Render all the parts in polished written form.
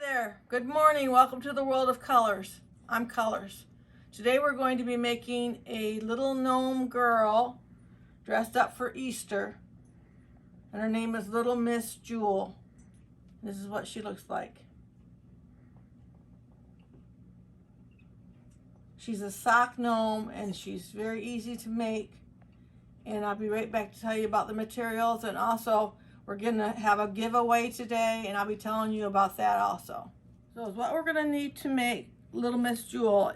there, good morning. Welcome to the world of colors. I'm Colors. Today we're going to be making a little gnome girl dressed up for Easter, and her name is Little Miss Jewel. This is what she looks like. She's a sock gnome and she's very easy to make, and I'll be right back to tell you about the materials, and also we're gonna have a giveaway today, and I'll be telling you about that also. So what we're gonna need to make Little Miss Jewel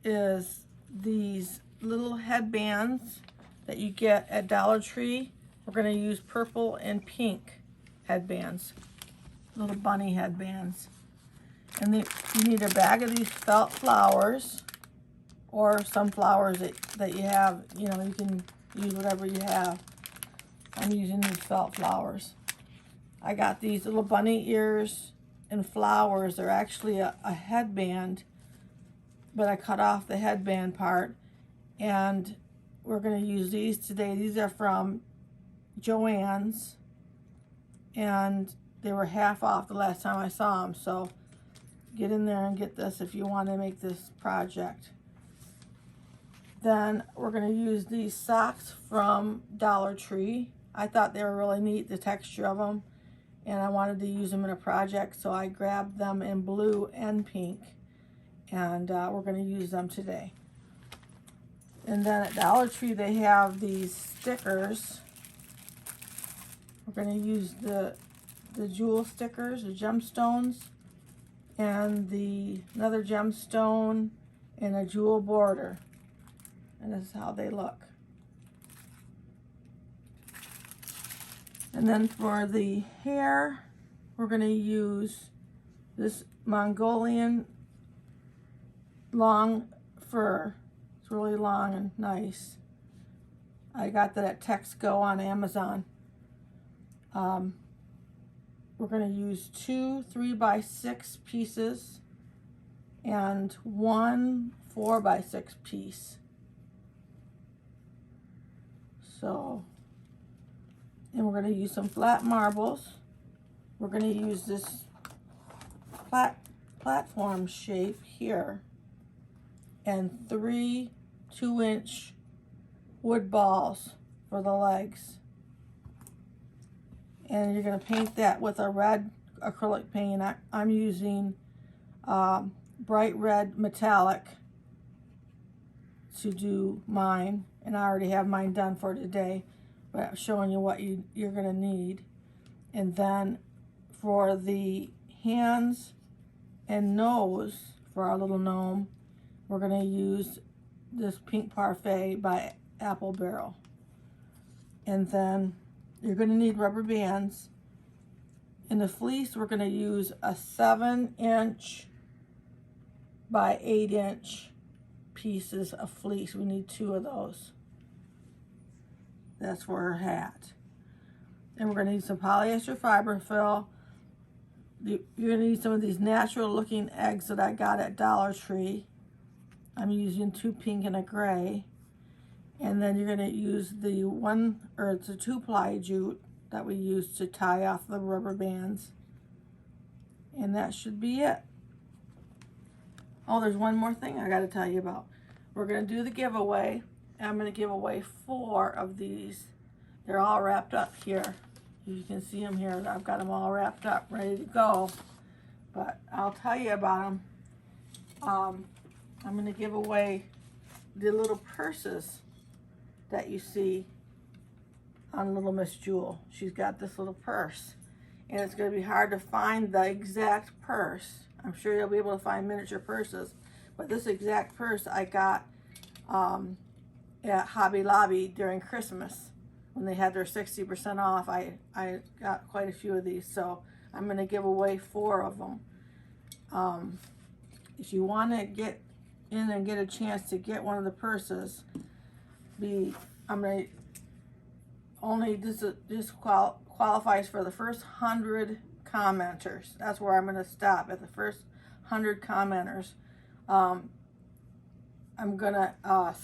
is these little headbands that you get at Dollar Tree. We're gonna use purple and pink headbands, little bunny headbands. And you need a bag of these felt flowers, or some flowers that you have. You know, you can use whatever you have. I'm using these felt flowers. I got these little bunny ears and flowers. They're actually a headband, but I cut off the headband part, and we're going to use these today. These are from Joann's, and they were half off the last time I saw them, so get in there and get this if you want to make this project. Then we're going to use these socks from Dollar Tree. I thought they were really neat, the texture of them, and I wanted to use them in a project, so I grabbed them in blue and pink, and we're going to use them today. And then at Dollar Tree they have these stickers. We're going to use the jewel stickers, the gemstones, and another gemstone and a jewel border. And this is how they look. And then for the hair, we're going to use this Mongolian long fur. It's really long and nice. I got that at Texco on Amazon. We're going to use 2 3x6 pieces and 1 4x6 piece. So, and we're going to use some flat marbles. We're going to use this platform shape here, and 3 2-inch wood balls for the legs. And you're going to paint that with a red acrylic paint. I'm using bright red metallic to do mine, and I already have mine done for today, but I'm showing you what you're going to need. And then for the hands and nose for our little gnome, we're going to use this Pink Parfait by Apple Barrel. And then you're going to need rubber bands. In the fleece, we're going to use a 7-inch by 8-inch pieces of fleece. We need 2 of those. That's for her hat. And we're going to need some polyester fiber fill. You're going to need some of these natural looking eggs that I got at Dollar Tree. I'm using 2 pink and a gray. And then you're going to use it's a 2-ply jute that we use to tie off the rubber bands. And that should be it. Oh, there's one more thing I got to tell you about. We're going to do the giveaway. I'm going to give away 4 of these. They're all wrapped up here. You can see them here. I've got them all wrapped up, ready to go. But I'll tell you about them. I'm going to give away the little purses that you see on Little Miss Jewel. She's got this little purse, and it's going to be hard to find the exact purse. I'm sure you'll be able to find miniature purses, but this exact purse I got at Hobby Lobby during Christmas when they had their 60% off. I got quite a few of these, so I'm going to give away 4 of them. If you want to get in and get a chance to get one of the purses, this qualifies for the first 100 commenters. That's where I'm going to stop, at the first 100 commenters. I'm going to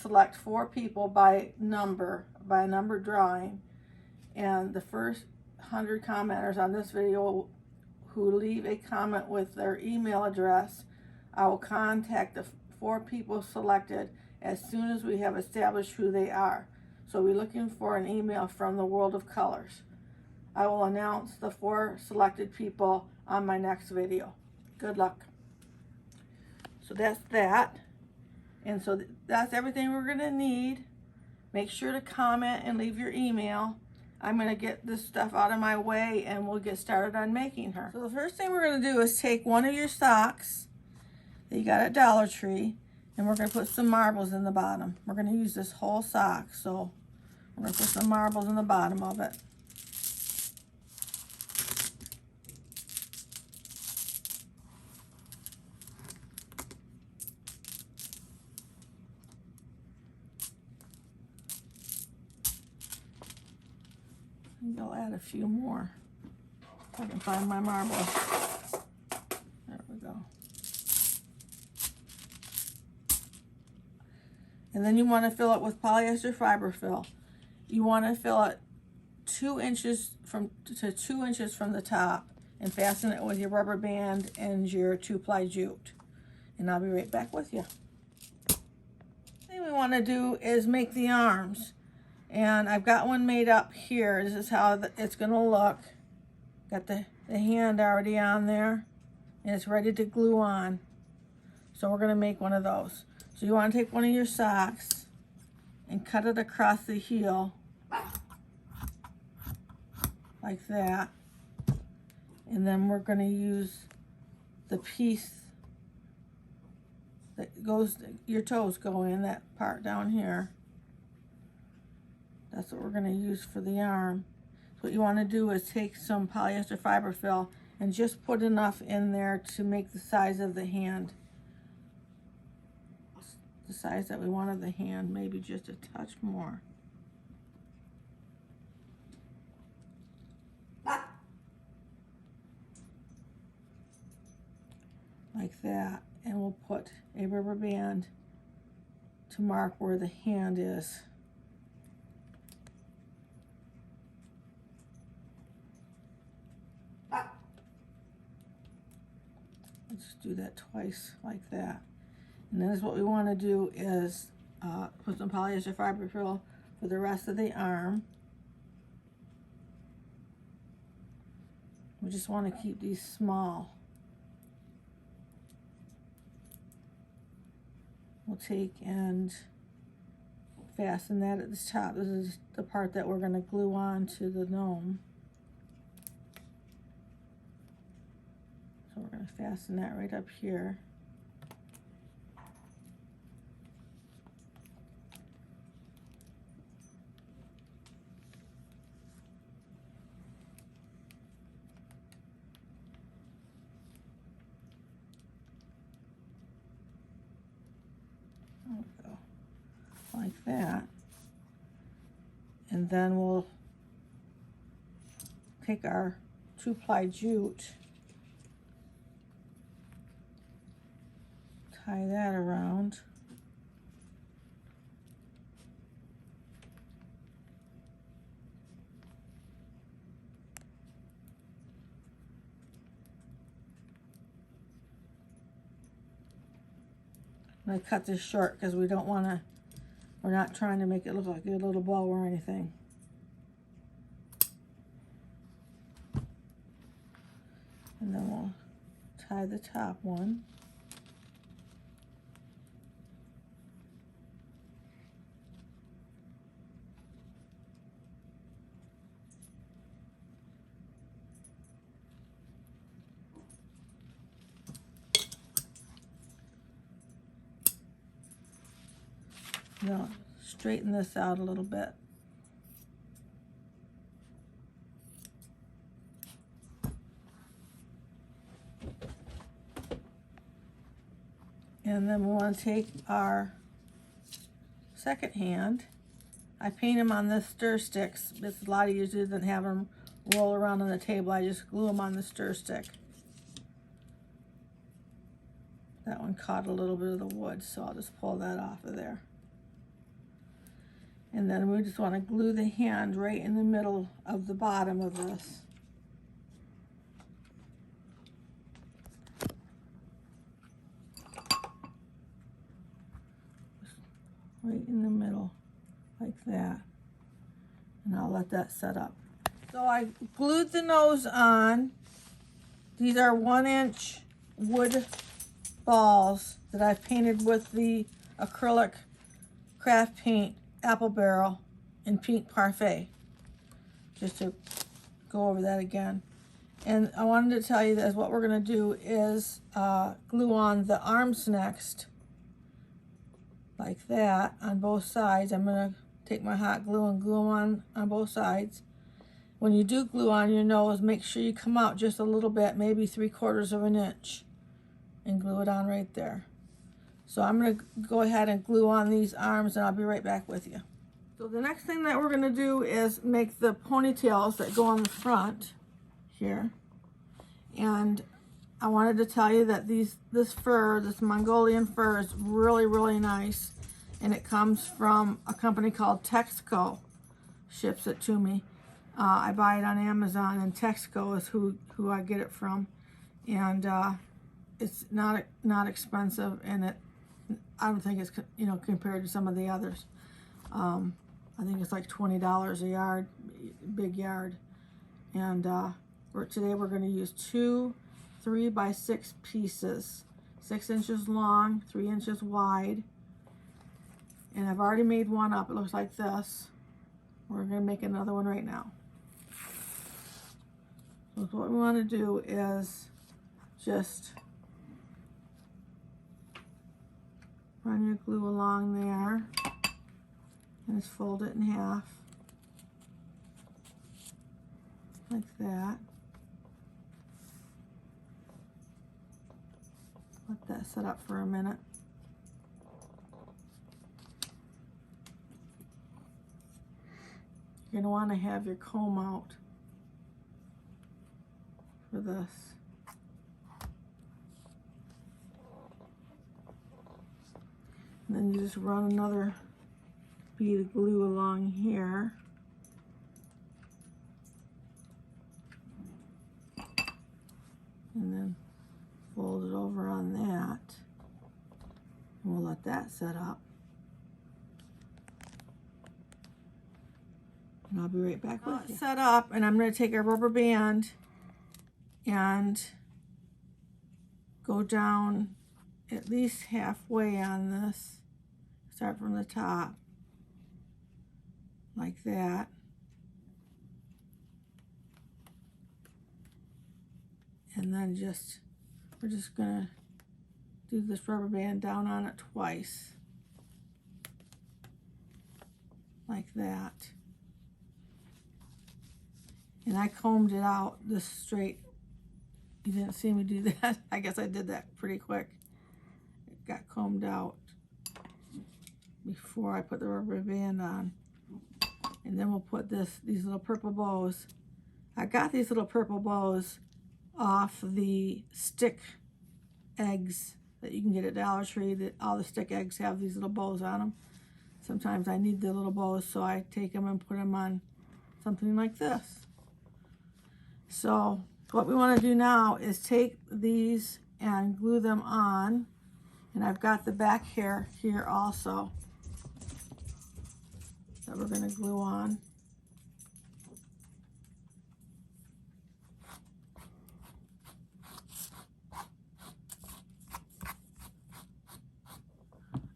select 4 people by number drawing, and the first 100 commenters on this video who leave a comment with their email address, I will contact the 4 people selected as soon as we have established who they are. So we're looking for an email from the World of Colors. I will announce the 4 selected people on my next video. Good luck. So that's that. And so that's everything we're going to need. Make sure to comment and leave your email. I'm going to get this stuff out of my way and we'll get started on making her. So the first thing we're going to do is take one of your socks that you got at Dollar Tree, and we're going to put some marbles in the bottom. We're going to use this whole sock, so we're going to put some marbles in the bottom of it. Maybe I'll add a few more if I can find my marbles. There we go. And then you want to fill it with polyester fiber fill. You want to fill it 2 inches to 2 inches from the top and fasten it with your rubber band and your 2-ply jute. And I'll be right back with you. The thing we want to do is make the arms. And I've got one made up here. This is how it's going to look. Got the hand already on there. And it's ready to glue on. So we're going to make one of those. So you want to take one of your socks and cut it across the heel. Like that. And then we're going to use the piece that goes, your toes go in, that part down here. That's what we're going to use for the arm. So what you want to do is take some polyester fiber fill and just put enough in there to make the size of the hand. The size that we want of the hand, maybe just a touch more. Like that. And we'll put a rubber band to mark where the hand is. Let's do that twice like that. And then what we want to do is put some polyester fiber fill for the rest of the arm. We just want to keep these small. We'll take and fasten that at the top. This is the part that we're going to glue on to the gnome. So we're going to fasten that right up here. There we go. Like that. And then we'll take our 2-ply jute, tie that around. I'm going to cut this short because we don't want to, we're not trying to make it look like a little bow or anything. And then we'll tie the top one. Now, straighten this out a little bit. And then we want to take our second hand. I paint them on the stir sticks. It's a lot easier than have them roll around on the table. I just glue them on the stir stick. That one caught a little bit of the wood, so I'll just pull that off of there. And then we just want to glue the hand right in the middle of the bottom of this. right in the middle, like that. And I'll let that set up. So I glued the nose on. These are 1-inch wood balls that I've painted with the acrylic craft paint apple barrel in pink parfait. Just to go over that again. And I wanted to tell you that what we're going to do is glue on the arms next, like that, on both sides. I'm going to take my hot glue and glue them on both sides. When you do glue on your nose, make sure you come out just a little bit, maybe 3/4 of an inch, and glue it on right there. So I'm going to go ahead and glue on these arms, and I'll be right back with you. So the next thing that we're going to do is make the ponytails that go on the front here. And I wanted to tell you that this fur, this Mongolian fur, is really, really nice. And it comes from a company called Texco. Ships it to me. I buy it on Amazon, and Texco is who I get it from. And it's not expensive, and I don't think it's, you know, compared to some of the others. I think it's like $20 a yard, big yard. And today we're going to use 2 3x6 pieces, 6 inches long, 3 inches wide. And I've already made one up. It looks like this. We're going to make another one right now. So what we want to do is just run your glue along there and just fold it in half, like that. Let that set up for a minute. You're going to want to have your comb out for this. And then you just run another bead of glue along here. And then fold it over on that. And we'll let that set up. And I'll be right back with you. Set up, and I'm going to take a rubber band and go down at least halfway on this. Start from the top, like that. And then we're just gonna do this rubber band down on it twice, like that. And I combed it out this straight. You didn't see me do that. I guess I did that pretty quick. It got combed out before I put the rubber band on. And then we'll put these little purple bows. I got these little purple bows off the stick eggs that you can get at Dollar Tree. That all the stick eggs have these little bows on them. Sometimes I need the little bows, so I take them and put them on something like this. So what we want to do now is take these and glue them on. And I've got the back hair here also that we're going to glue on.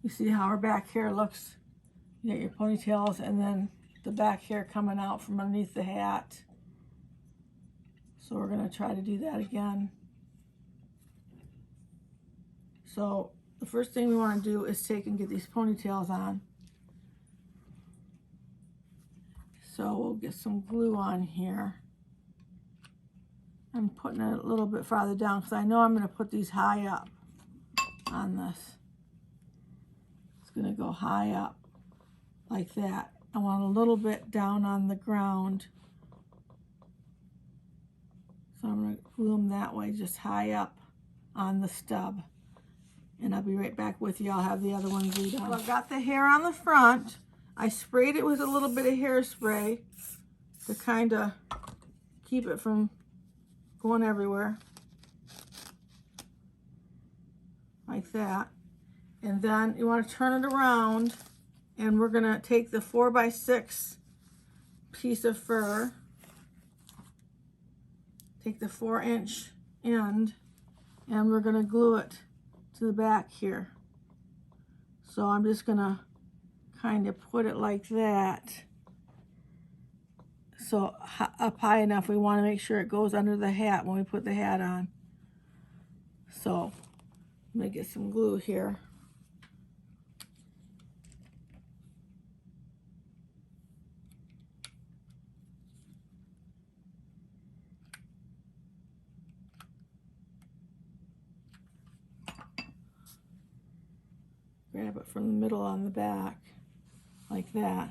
You see how our back hair looks? You get your ponytails and then the back hair coming out from underneath the hat. So we're going to try to do that again. So the first thing we want to do is take and get these ponytails on. So we'll get some glue on here. I'm putting it a little bit farther down because I know I'm going to put these high up on this. It's going to go high up like that. I want a little bit down on the ground. So I'm going to glue them that way, just high up on the stub. And I'll be right back with you. I'll have the other one glued on. So I've got the hair on the front. I sprayed it with a little bit of hairspray to kind of keep it from going everywhere. Like that. And then you want to turn it around and we're gonna take the 4x6 piece of fur, take the 4-inch end, and we're gonna glue it to the back here. So I'm just gonna kind of put it like that. So up high enough, we want to make sure it goes under the hat when we put the hat on. So let me get some glue here. Grab it from the middle on the back, like that.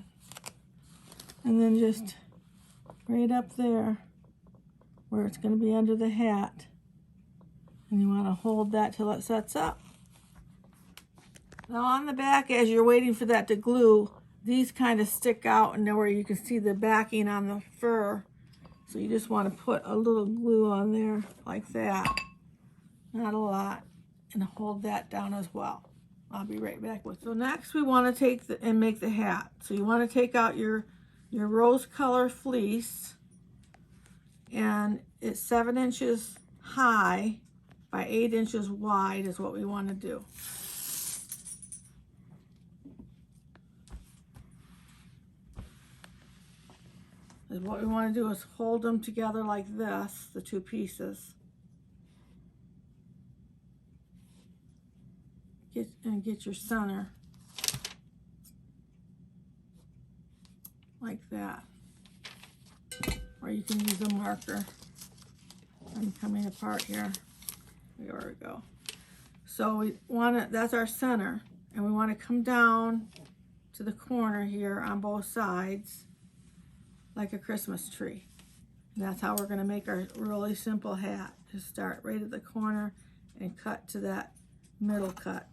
And then just right up there where it's going to be under the hat. And you want to hold that till it sets up. Now on the back, as you're waiting for that to glue, these kind of stick out and where you can see the backing on the fur. So you just want to put a little glue on there like that. Not a lot. And hold that down as well. I'll be right back with. So next we want to take and make the hat. So you want to take out your rose color fleece, and it's 7 inches high by 8 inches wide is what we want to do. And what we want to do is hold them together like this, the two pieces. Get your center like that, or you can use a marker. I'm coming apart here. There we go. So we want to, that's our center, and we want to come down to the corner here on both sides like a Christmas tree. And that's how we're going to make our really simple hat. Just start right at the corner and cut to that middle cut.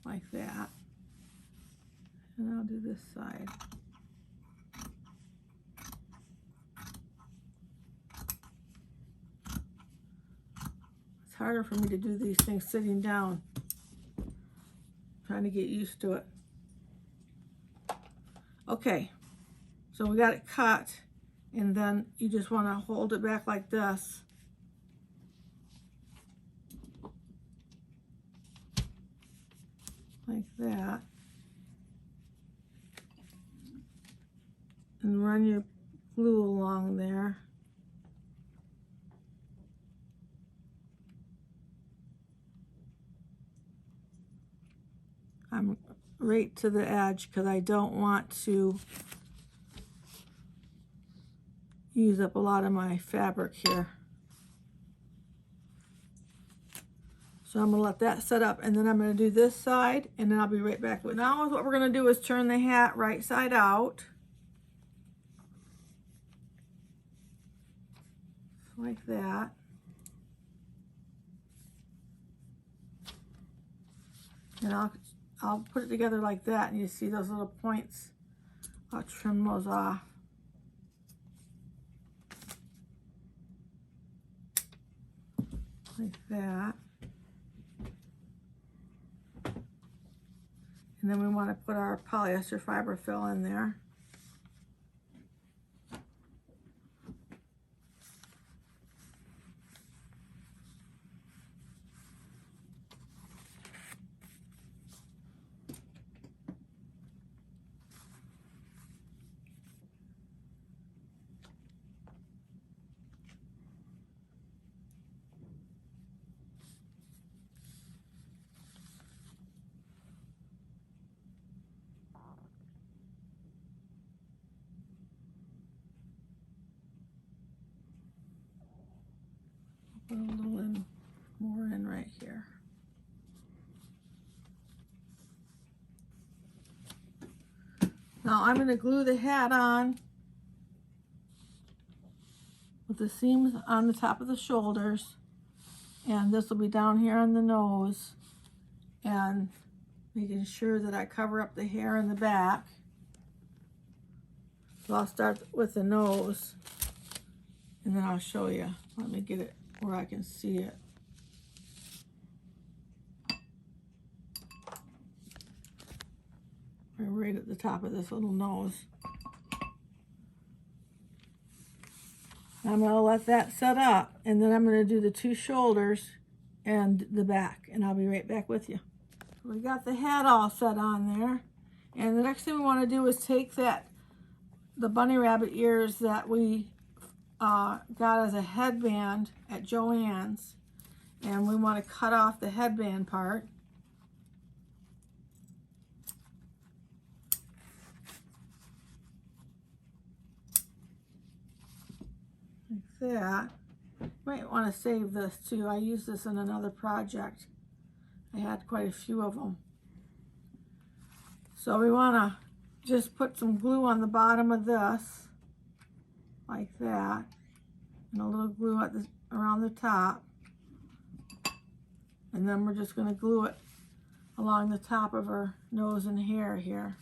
Like that. And I'll do this side. It's harder for me to do these things sitting down. I'm trying to get used to it. Okay, so we got it cut, and then you just want to hold it back like this. Like that. And run your glue along there. I'm right to the edge because I don't want to use up a lot of my fabric here. So I'm going to let that set up, and then I'm going to do this side, and then I'll be right back with it. Now what we're going to do is turn the hat right side out. Like that. And I'll put it together like that, and you see those little points. I'll trim those off. Like that. And then we want to put our polyester fiber fill in there. Put a little more in right here. Now I'm going to glue the hat on with the seams on the top of the shoulders, and this will be down here on the nose, and making sure that I cover up the hair in the back. So I'll start with the nose, and then I'll show you. Let me get it where I can see it. Right at the top of this little nose. I'm going to let that set up, and then I'm going to do the two shoulders and the back, and I'll be right back with you. We got the head all set on there, and the next thing we want to do is take the bunny rabbit ears that we got as a headband at Joann's, and we want to cut off the headband part. Like that. You might want to save this too. I used this in another project. I had quite a few of them. So we want to just put some glue on the bottom of this, like that, and a little glue at around the top. And then we're just going to glue it along the top of her nose and hair here.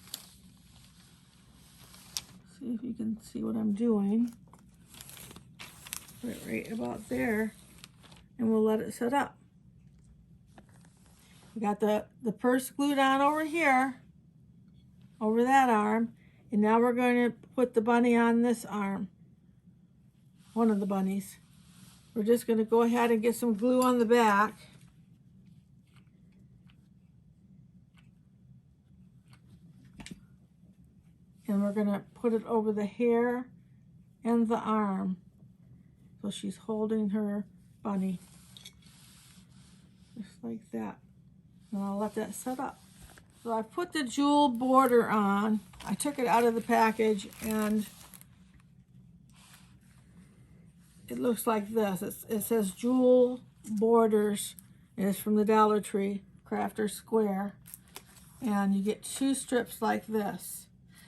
See if you can see what I'm doing. Put it right about there, and we'll let it set up. We got the purse glued on over here, over that arm, and now we're going to put the bunny on this arm, one of the bunnies. We're just going to go ahead and get some glue on the back. And we're going to put it over the hair and the arm. So she's holding her bunny. Just like that. And I'll let that set up. So I put the jewel border on. I took it out of the package, and it looks like this. It says Jewel Borders, and it's from the Dollar Tree, Crafter Square. And you get 2 strips like this.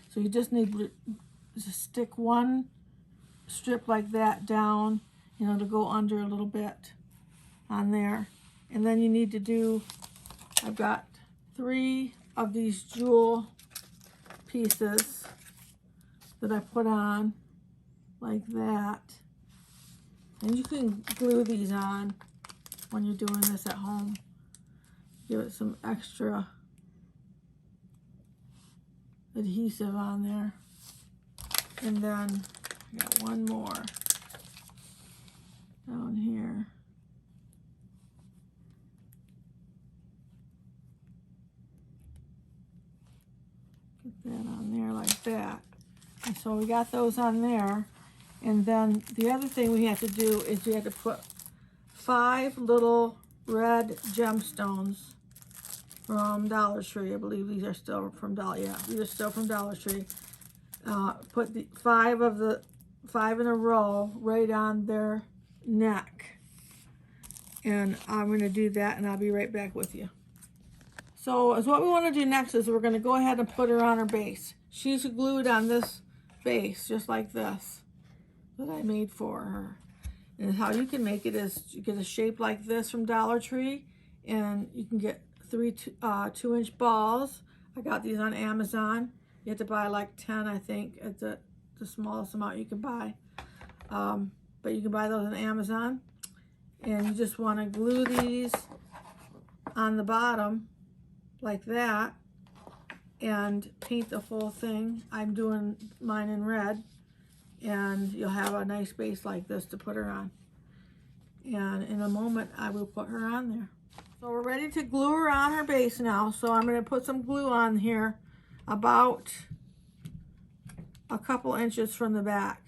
So you just need to stick one strip like that down, to go under a little bit on there. And then you need to do, I've got 3 of these jewel pieces that I put on like that. And you can glue these on when you're doing this at home. Give it some extra adhesive on there. And then I got one more down here. Get that on there like that. And so we got those on there. And then the other thing we have to do is we have to put 5 little red gemstones from Dollar Tree. I believe these are still from these are still from Dollar Tree. Put the 5 in a row right on their neck. And I'm going to do that, and I'll be right back with you. So as what we want to do next is we're going to go ahead and put her on her base. She's glued on this base, just like this, that I made for her. And how you can make it is you get a shape like this from Dollar Tree, and you can get 3 2-inch balls. I got these on Amazon. You have to buy like 10, I think. It's the smallest amount you can buy. But you can buy those on Amazon. And you just want to glue these on the bottom like that and paint the whole thing. I'm doing mine in red. And you'll have a nice base like this to put her on. And in a moment, I will put her on there. So we're ready to glue her on her base now. So I'm going to put some glue on here about a couple inches from the back.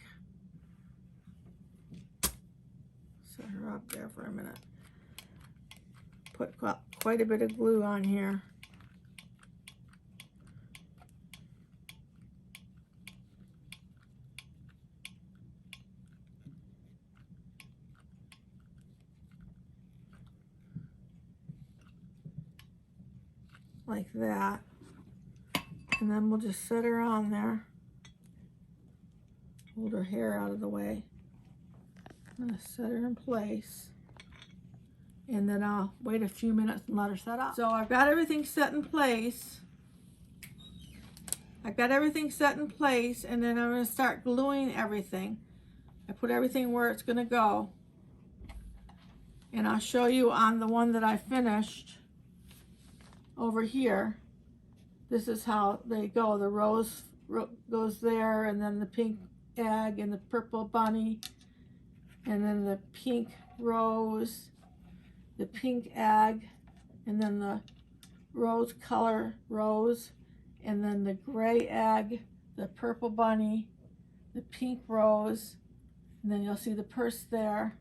Set her up there for a minute. Put quite a bit of glue on here. Like that. And then we'll just set her on there. Hold her hair out of the way. I'm going to set her in place. And then I'll wait a few minutes and let her set up. So I've got everything set in place. And then I'm going to start gluing everything. I put everything where it's going to go. And I'll show you on the one that I finished over here. This is how they go. The rose goes there, and then the pink egg and the purple bunny, and then the pink rose, the pink egg, and then the rose color rose, and then the gray egg, the purple bunny, the pink rose, and then you'll see the purse there.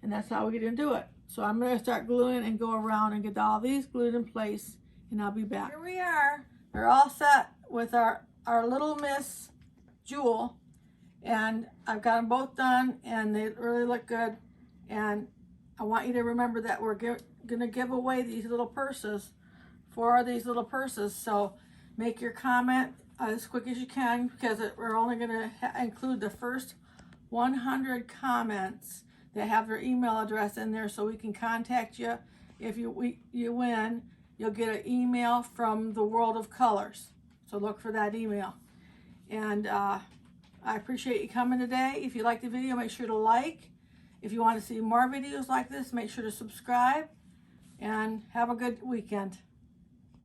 And that's how we're going to do it. So I'm going to start gluing and go around and get all these glued in place, and I'll be back. Here we are. They're all set with our little Miss Jewel, and I've got them both done, and they really look good. And I want you to remember that we're going to give away these little purses, 4 of these little purses. So make your comment as quick as you can, because we're only going to include the first 100 comments that have their email address in there, so we can contact you. If you win, you'll get an email from the World of Colors. So look for that email. And I appreciate you coming today. If you like the video, make sure to like. If you want to see more videos like this, make sure to subscribe. And have a good weekend.